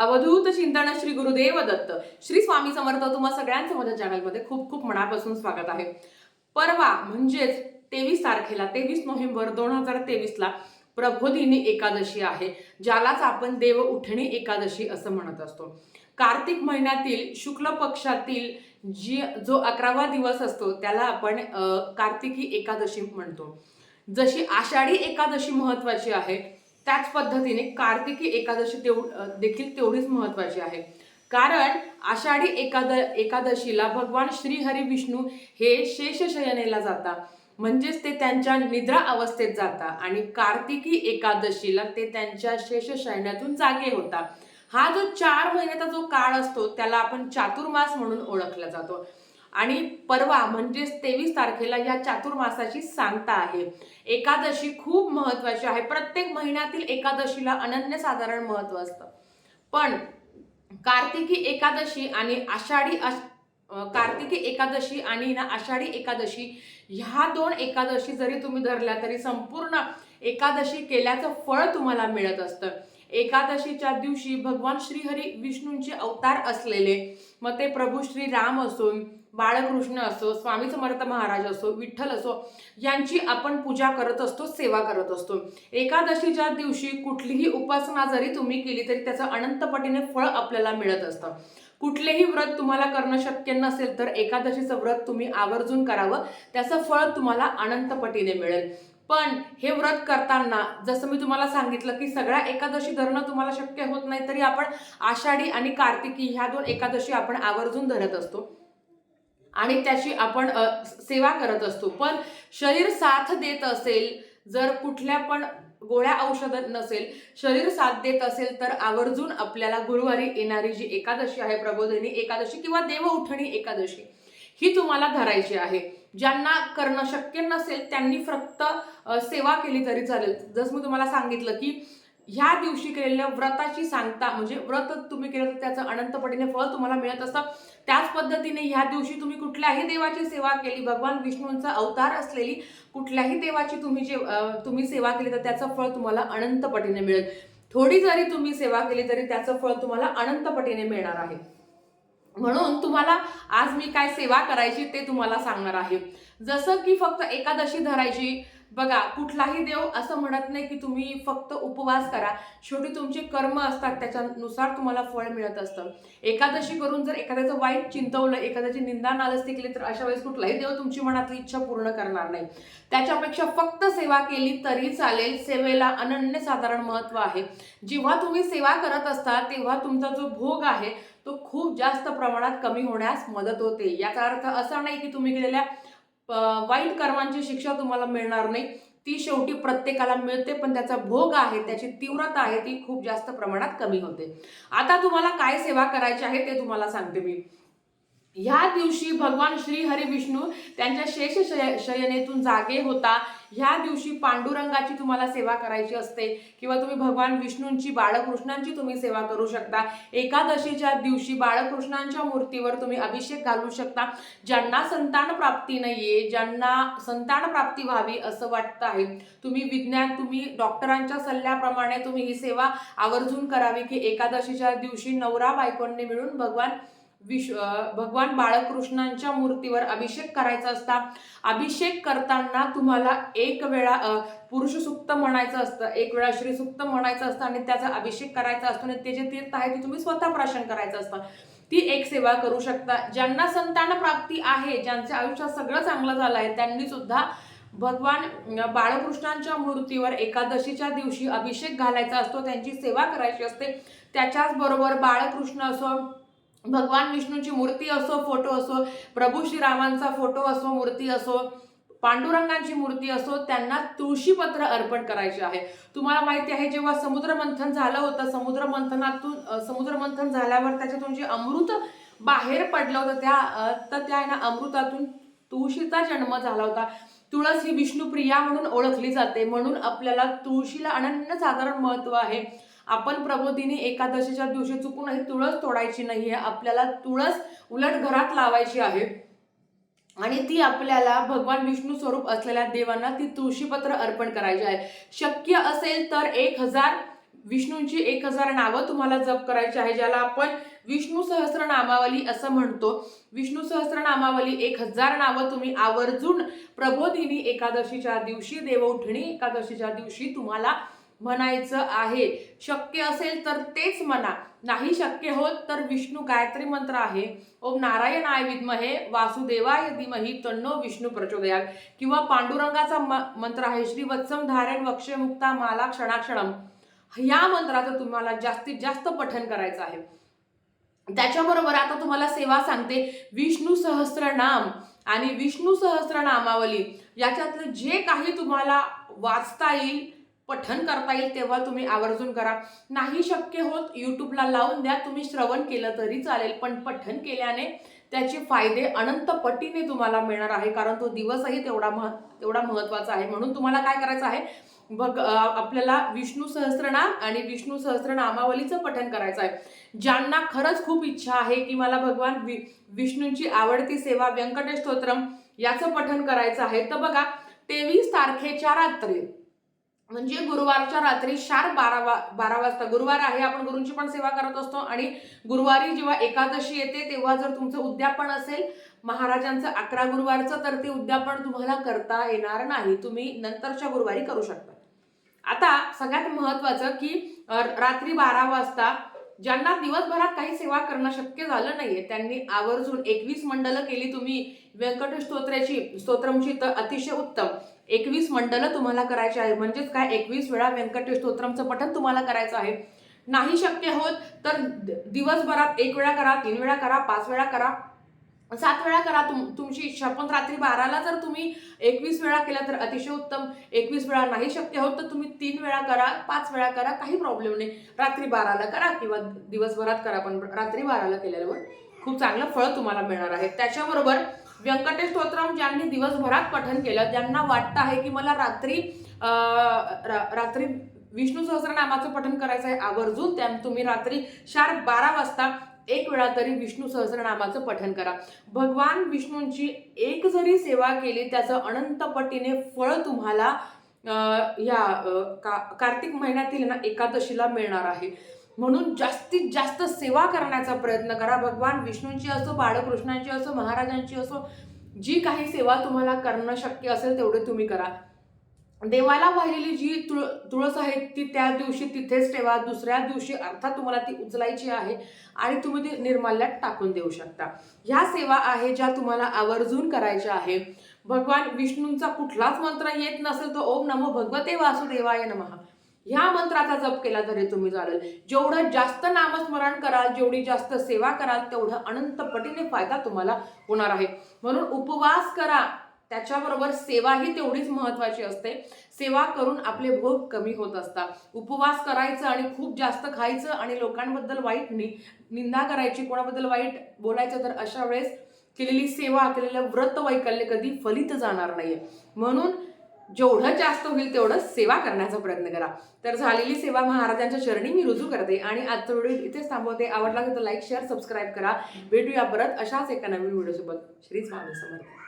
अवधूत चिंतन श्री गुरुदेव दत्त श्री स्वामी समर्थ तुम्हा सगळ्यांचं माझ्या चॅनलमध्ये खूप खूप मनापासून स्वागत आहे। परवा म्हणजेच 23 तारखेला 23 नोव्हेंबर 2023 ला प्रबोधिनी एकादशी आहे, ज्यालाच आपण देव उठणी एकादशी असं म्हणत असतो। कार्तिक महिन्यातील शुक्ल पक्षातील जो 11वा दिवस असतो त्याला आपण कार्तिकी एकादशी म्हणतो। जशी आषाढी एकादशी महत्त्वाची आहे त्याच पद्धतीने कार्तिकी एकादशी देखील तेवढीच महत्त्वाची आहे। कारण आषाढी एकादशीला भगवान श्री हरी विष्णू हे शेषशयनेला जाता, म्हणजेच ते त्यांच्या निद्रा अवस्थेत जाता, आणि कार्तिकी एकादशीला ते त्यांच्या शेषशयनातून जागे होता। हा जो 4 महिन्याचा जो काळ असतो त्याला आपण चातुर्मास म्हणून ओळखला जातो। आणि परवा म्हणजेच 23 तारखेला या चातुर्मासाची सांगता आहे। एकादशी खूप महत्त्वाची आहे। प्रत्येक महिन्यातील एकादशीला अनन्यसाधारण महत्त्व असतं, पण कार्तिकी एकादशी आणि आषाढी एकादशी ह्या 2 एकादशी जरी तुम्ही धरल्या तरी संपूर्ण एकादशी केल्याचं फळ तुम्हाला मिळत असतं। एकादशीच्या दिवशी भगवान श्रीहरी विष्णूंचे अवतार असलेले, मग ते प्रभू श्री राम असो, बाळकृष्ण असो, स्वामी समर्थ महाराज असो, विठ्ठल असो, यांची आपण पूजा करत असतो, सेवा करत असतो। एकादशीच्या दिवशी कुठलीही उपासना जरी तुम्ही केली तरी त्याचं अनंतपटीने फळ आपल्याला मिळत असतं। कुठलेही व्रत तुम्हाला करणं शक्य नसेल तर एकादशीचं व्रत तुम्ही आवर्जून करावं, त्याचं फळ तुम्हाला अनंतपटीने मिळेल। पण हे व्रत करताना जसं मी तुम्हाला सांगितलं की सगळ्या एकादशी धरणं तुम्हाला शक्य होत नाही, तरी आपण आषाढी आणि कार्तिकी ह्या 2 एकादशी आपण आवर्जून धरत असतो आणि त्याची आपण सेवा करत असतो। पण शरीर साथ देत असेल, जर कुठल्या पण गोळ्या औषधात नसेल, शरीर साथ देत असेल तर आवर्जून आपल्याला गुरुवारी येणारी जी एकादशी आहे, प्रबोधिनी एकादशी किंवा देव उठणी एकादशी, ही तुम्हाला धरायची आहे। ज्यांना करणं शक्य नसेल त्यांनी फक्त सेवा केली तरी चालेल। जसं मी तुम्हाला सांगितलं की ह्या दिवशी केलेल्या व्रताची सांगता, म्हणजे व्रत तुम्ही केलं तर त्याचं अनंतपटीने फळ तुम्हाला मिळत असतं। त्याच पद्धतीने ह्या दिवशी तुम्ही कुठल्याही देवाची सेवा केली, भगवान विष्णूंचा अवतार असलेली कुठल्याही देवाची तुम्ही सेवा केली तर त्याचं फळ तुम्हाला अनंतपटीने मिळेल। थोडी जरी तुम्ही सेवा केली तरी त्याचं फळ तुम्हाला अनंतपटीने मिळणार आहे। म्हणून तुम्हाला आज मी काय सेवा करायची ते तुम्हाला सांगणार आहे। जसं की फक्त एकादशी धरायची, बघा कुठलाही देव असं म्हणत नाही की तुम्ही फक्त उपवास करा, शेवटी तुमचे कर्म असतात त्याच्यानुसार तुम्हाला फळ मिळत असतं। एकादशी करून जर एखाद्याचं वाईट चिंतवलं, एखाद्याची निंदा नालस्ती केली तर अशा वेळेस कुठलाही देव तुमची मनातली इच्छा पूर्ण करणार नाही। त्याच्यापेक्षा फक्त सेवा केली तरी चालेल। सेवेला अनन्यसाधारण महत्त्व आहे। जेव्हा तुम्ही सेवा करत असता तेव्हा तुमचा जो भोग आहे तो खूप जास्त प्रमाणात कमी होण्यास मदत होते। याचा अर्थ असा नाही की तुम्ही केलेल्या वाईट कर्मांची शिक्षा तुम्हाला मिळणार नाही, ती शेवटी प्रत्येकाला मिळते, पण त्याचा भोग आहे, त्याची तीव्रता आहे, ती खूप जास्त प्रमाणात कमी होते। आता तुम्हाला काय सेवा करायची आहे ते तुम्हाला सांगते मी। ह्या दिवशी भगवान श्री हरी विष्णू त्यांच्या शेषशयनेतून जागे होता। ह्या दिवशी पांडुरंगाची तुम्हाला सेवा करायची असते, किंवा तुम्ही भगवान विष्णूंची, बाळकृष्णांची तुम्ही सेवा करू शकता। एकादशीच्या दिवशी बाळकृष्णांच्या मूर्तीवर तुम्ही अभिषेक घालू शकता। ज्यांना संतान प्राप्ती नाहीये, ज्यांना संतान प्राप्ती व्हावी असं वाटतं आहे, तुम्ही डॉक्टरांच्या सल्ल्याप्रमाणे तुम्ही ही सेवा आवर्जून करावी की एकादशीच्या दिवशी नवरा बायकोंनी मिळून भगवान बाळकृष्णांच्या मूर्तीवर अभिषेक करायचा असता। अभिषेक करताना तुम्हाला एक वेळा पुरुष सुक्त म्हणायचं असतं, एक वेळा श्री सुक्त म्हणायचं असतं, आणि त्याचा अभिषेक करायचा असतो, आणि ते जे तीर्थ आहे ते तुम्ही स्वतः प्राशन करायचं असतं। ती एक सेवा करू शकता। ज्यांना संतान प्राप्ती आहे, ज्यांच्या आयुष्यात सगळं चांगलं झालं आहे, त्यांनी सुद्धा भगवान बाळकृष्णांच्या मूर्तीवर एकादशीच्या दिवशी अभिषेक घालायचा असतो, त्यांची सेवा करायची असते। त्याच्याच बरोबर बाळकृष्ण असो, भगवान विष्णूची मूर्ती असो, फोटो असो, प्रभू श्रीरामांचा फोटो असो, मूर्ती असो, पांडुरंगांची मूर्ती असो, त्यांना तुळशीपत्र अर्पण करायचे आहे। तुम्हाला माहिती आहे जेव्हा समुद्र मंथन झालं होतं, समुद्र मंथन झाल्यावर त्याच्यातून जे अमृत बाहेर पडलं होतं त्या अमृतातून तुळशीचा जन्म झाला होता। तुळस ही विष्णुप्रिया म्हणून ओळखली जाते, म्हणून आपल्याला तुळशीला अनन्यसाधारण महत्त्व आहे। आपण प्रबोधिनी एकादशीच्या दिवशी चुकूनही तुळस तोडायची नाहीये, आपल्याला तुळस उलट घरात लावायची आहे, आणि ती आपल्याला भगवान विष्णू स्वरूप असलेल्या देवांना ती तुळशीपत्र अर्पण करायची आहे। शक्य असेल तर 1000 विष्णूंची 1000 नावं तुम्हाला जप करायची आहे, ज्याला आपण विष्णू सहस्त्रनामावली असं म्हणतो. विष्णू सहस्त्रनामावली 1000 नावं तुम्ही आवर्जून प्रबोधिनी एकादशीच्या दिवशी, देवउठणी एकादशीच्या दिवशी तुम्हाला म्हणायचं आहे. शक्य असेल तर तेच म्हणा, नाही शक्य होत तर विष्णू गायत्री मंत्र आहे, ओम नारायणाय विद्महे वासुदेवाय धीमहि तन्नो विष्णू प्रचोदयात, किंवा पांडुरंगाचा मंत्र आहे, श्री वत्सम धारेण वक्षे मुक्ता माला क्षणाक्षणम. या मंत्राचं तुम्हाला जास्तीत जास्त पठण करायचं आहे. त्याच्याबरोबर आता तुम्हाला सेवा सांगते, विष्णू सहस्त्रनाम आणि विष्णू सहस्त्रनामावली याच्यातलं जे काही तुम्हाला वाचता येईल, पठण करता येईल, तेव्हा तुम्ही आवर्जून करा. नाही शक्य होत युट्यूबला लावून द्या, तुम्ही श्रवण केलं तरी चालेल, पण पठण केल्याने त्याचे फायदे अनंत पटीने तुम्हाला मिळणार आहे, कारण तो दिवसही तेवढा महत्वाचा आहे. म्हणून तुम्हाला काय करायचं आहे, आपल्याला विष्णू सहस्त्रनाम आणि विष्णू सहस्त्रनामावलीचं पठण करायचं आहे. ज्यांना खरंच खूप इच्छा आहे की मला भगवान विष्णूंची आवडती सेवा व्यंकटेश स्तोत्रम याचं पठण करायचं आहे, तर बघा 23 तारखेच्या रात्री म्हणजे गुरुवारच्या रात्री शार्प 12 वाजता, गुरुवार आहे, आपण गुरूंची पण सेवा करत असतो, आणि गुरुवारी जेव्हा एकादशी येते तेव्हा जर तुमचं उद्यापन असेल महाराजांचं 11 गुरुवारचं, तर ते उद्यापन तुम्हाला करता येणार नाही, तुम्ही नंतरच्या गुरुवारी करू शकता. आता सगळ्यात महत्वाचं की रात्री 12 वाजता ज्यांना दिवसभरात काही सेवा करणं शक्य झालं नाहीये त्यांनी आवर्जून 21 मंडलं केली तुम्ही व्यंकटेश स्तोत्रमची, तर अतिशय उत्तम. 21 मंडलं तुम्हाला करायची आहे, म्हणजेच काय 21 वेळा व्यंकटेश स्तोत्रमचं पठण तुम्हाला करायचं आहे. नाही शक्य होत तर दिवसभरात 1 वेळा करा, 3 वेळा करा, 5 वेळा करा, 7 वेळा करा, तुमची इच्छा. पण रात्री 12ला जर तुम्ही 21 वेळा केला तर अतिशय उत्तम. 21 वेळा नाही शक्य होत तर तुम्ही 3 वेळा करा, 5 वेळा करा, काही प्रॉब्लेम नाही. रात्री 12ला करा किंवा दिवसभरात करा, पण रात्री 12ला केल्यावर खूप चांगलं फळ तुम्हाला मिळणार आहे. त्याच्याबरोबर व्यंकटेश स्तोत्रम ज्यांनी दिवसभरात पठण केलं, ज्यांना वाटतं आहे की मला रात्री विष्णू सहस्त्रनामाचं पठण करायचं आहे, आवर्जून तुम्ही रात्री शार्प 12 वाजता 1 वेळा तरी विष्णू सहस्त्रनामाचं पठण करा. भगवान विष्णूंची एक जरी सेवा केली त्याचं अनंत पटीने फळ तुम्हाला या कार्तिक महिन्यातील एकादशीला मिळणार आहे. म्हणून जास्तीत जास्त सेवा करण्याचा प्रयत्न करा. भगवान विष्णूंची असो, बाळकृष्णांची असो, महाराजांची असो, जी काही सेवा तुम्हाला करणं शक्य असेल तेवढे तुम्ही करा. देवाला वाहिलेली जी तुळस आहे ती त्या दिवशी तिथेच ठेवा. दुसऱ्या दिवशी अर्थात तुम्हाला ती उचलायची आहे आणि तुम्ही ती निर्माल्यात टाकून देऊ शकता. ह्या सेवा आहे ज्या तुम्हाला आवर्जून करायच्या आहे. भगवान विष्णूंचा कुठलाच मंत्र येत नसेल तर ओम नमो भगवते वासुदेवाय नमः ह्या मंत्राचा जप केला तरी तुम्ही चालेल. जेवढं जास्त नामस्मरण कराल, जेवढी जास्त सेवा कराल, तेवढं अनंत पटीने फायदा तुम्हाला होणार आहे. म्हणून उपवास करा, त्याच्याबरोबर सेवाही तेवढीच महत्वाची असते. सेवा करून आपले भोग कमी होत असतात. उपवास करायचं आणि खूप जास्त खायचं आणि लोकांबद्दल वाईट निंदा करायची, कोणाबद्दल वाईट बोलायचं, तर अशा वेळेस केलेली सेवा, केलेलं व्रत वैकल्य कधी फलित जाणार नाहीये. म्हणून जेवढं जास्त होईल तेवढं सेवा करण्याचा प्रयत्न करा. तर झालेली सेवा महाराजांच्या चरणी मी रुजू करते आणि आजचा व्हिडिओ इथेच थांबवते. आवडला तर लाईक, शेअर, सबस्क्राईब करा. भेटूया परत अशाच एका नवीन व्हिडिओसोबत. श्री स्वामी समर्थ.